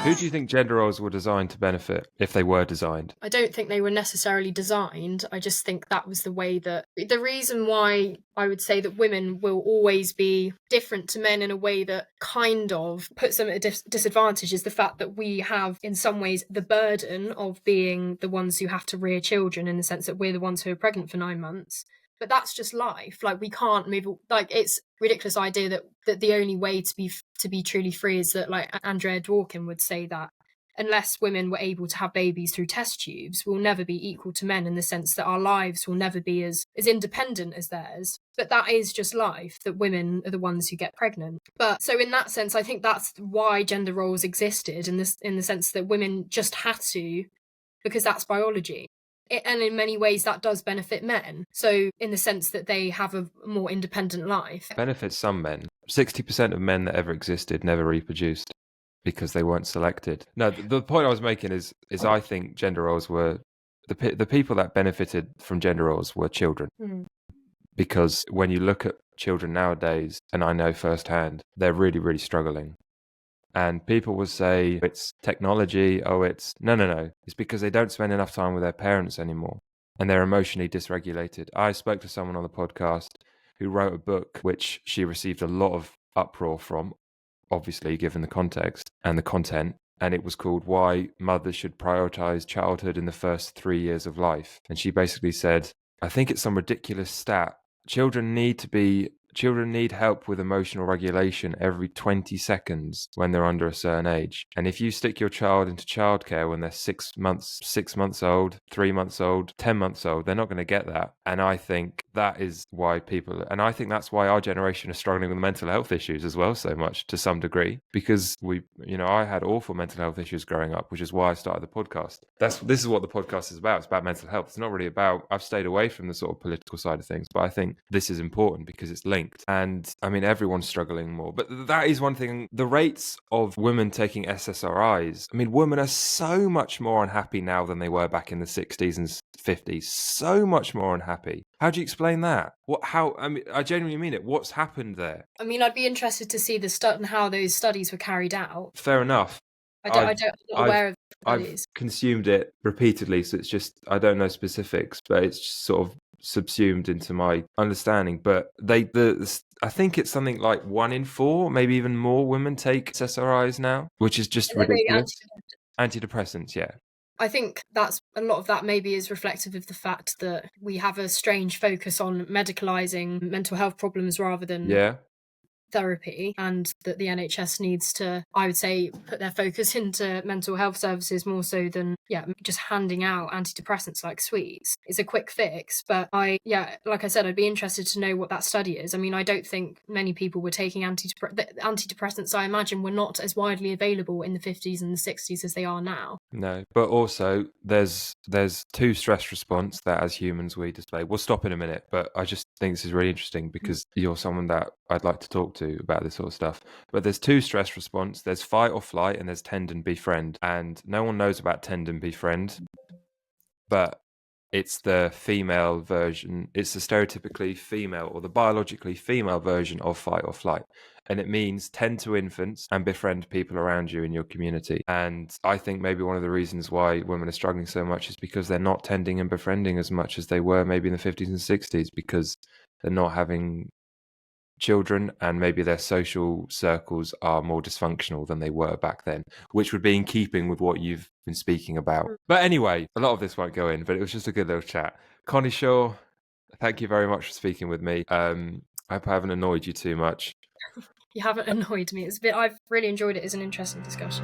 Who do you think gender roles were designed to benefit, if they were designed? I don't think they were necessarily designed. I just think that was the way that... The reason why I would say that women will always be different to men in a way that kind of puts them at a disadvantage is the fact that we have, in some ways, the burden of being the ones who have to rear children, in the sense that we're the ones who are pregnant for 9 months. But that's just life. Like, we can't move. Like, it's a ridiculous idea that the only way to be truly free is that, like, Andrea Dworkin would say, that unless women were able to have babies through test tubes, we'll never be equal to men, in the sense that our lives will never be as independent as theirs. But that is just life, that women are the ones who get pregnant. But so in that sense, I think that's why gender roles existed, in the sense that women just had to, because that's biology. And in many ways that does benefit men. So in the sense that they have a more independent life. Benefits some men. 60% of men that ever existed never reproduced because they weren't selected. No, the point I was making is I think gender roles were... The people that benefited from gender roles were children. Mm. Because when you look at children nowadays, and I know firsthand, they're really, really struggling. And people will say it's technology, it's... No. It's because they don't spend enough time with their parents anymore, and they're emotionally dysregulated. I spoke to someone on the podcast who wrote a book which she received a lot of uproar from, obviously, given the context and the content, and it was called Why Mothers Should Prioritize Childhood in the First 3 Years of Life. And she basically said, I think it's some ridiculous stat. Children need help with emotional regulation every 20 seconds when they're under a certain age. And if you stick your child into childcare when they're 6 months old, 3 months old, 10 months old, they're not going to get that. And I think that is why I think that's why our generation is struggling with mental health issues as well so much, to some degree, because I had awful mental health issues growing up, which is why I started the podcast. This is what the podcast is about. It's about mental health. It's not really about... I've stayed away from the sort of political side of things, but I think this is important because it's linked. And I mean, everyone's struggling more, but that is one thing. The rates of women taking SSRIs, I mean, women are so much more unhappy now than they were back in the 60s and 50s. So much more unhappy. How do you explain that? I genuinely mean it. What's happened there? I mean, I'd be interested to see how those studies were carried out. Fair enough. I'm not aware of studies. I've consumed it repeatedly, so it's just, I don't know specifics, but it's just sort of subsumed into my understanding. But I think it's something like 1 in 4, maybe even more, women take SSRIs now, which is just ridiculous. Antidepressants, yeah. I think that's a lot of that maybe is reflective of the fact that we have a strange focus on medicalising mental health problems rather than therapy, and that the NHS needs to, I would say, put their focus into mental health services more so than just handing out antidepressants like sweets. It's a quick fix, but like I said, I'd be interested to know what that study is. I mean, I don't think many people were taking antidepressants. I imagine were not as widely available in the 50s and the 60s as they are now. No, but also there's 2 stress response that as humans we display. We'll stop in a minute, but I just think this is really interesting because you're someone that I'd like to talk to about this sort of stuff. But there's 2 stress response. There's fight or flight, and there's tend and befriend. And no one knows about tend and befriend, but it's the female version. It's the stereotypically female or the biologically female version of fight or flight. And it means tend to infants and befriend people around you in your community. And I think maybe one of the reasons why women are struggling so much is because they're not tending and befriending as much as they were maybe in the 50s and 60s, because they're not having children, and maybe their social circles are more dysfunctional than they were back then, which would be in keeping with what you've been speaking about. But anyway, a lot of this won't go in, but it was just a good little chat. Connie Shaw, thank you very much for speaking with me. I hope I haven't annoyed you too much. You haven't annoyed me. I've really enjoyed it. It's an interesting discussion.